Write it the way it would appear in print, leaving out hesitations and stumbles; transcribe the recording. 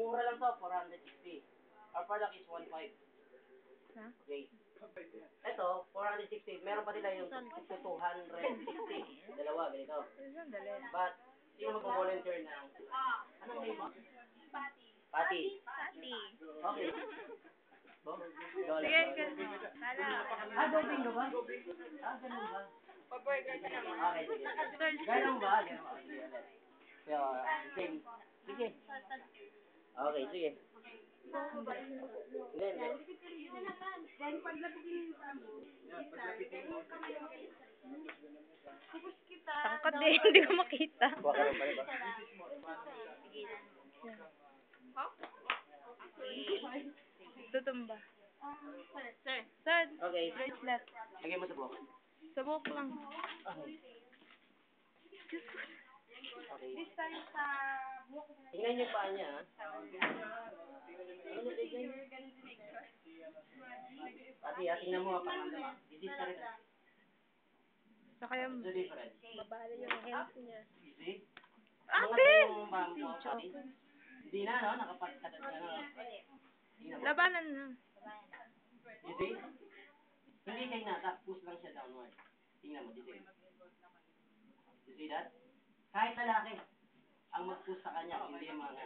Mura lang to, 460. Our product is 1.5. Okay. Ito, 460. Meron pa nila yung 260. Dalawa, ganito. But, sino mag-volunteer ng... Anong name mo? Pati. Okay. Sige, Go bingo ba? Ganun ba? pa-burger ka naman. Okay, sige. Ganun ba? Sige, ulit. So, same. Sige. Okay, sige. Hindi. Then, paglapitin mo, Tangkad eh, hindi ko makita. Huwag ka rin pa rin ba? Tutumba. sir. Sir, Okay. bracelet. Lagay mo sa buhok. Sa buhok lang. Okay. Okay. This time sa buhok ko. Tingnan niyo pa niya, ha? Pati, tingnan mo pa. This is correct. Sa kaya It's the difference. babali yung hands niya. You see? Ate! Mga bangko, pati. Hindi na, no? Nakapatkada na, no? Tingnan mo. Labanan na. You see? Hindi kayo nasa, push lang siya downward. Tingnan mo, you see? You see that? Kahit lalaki, ang mag-push sa kanya, hindi yung mga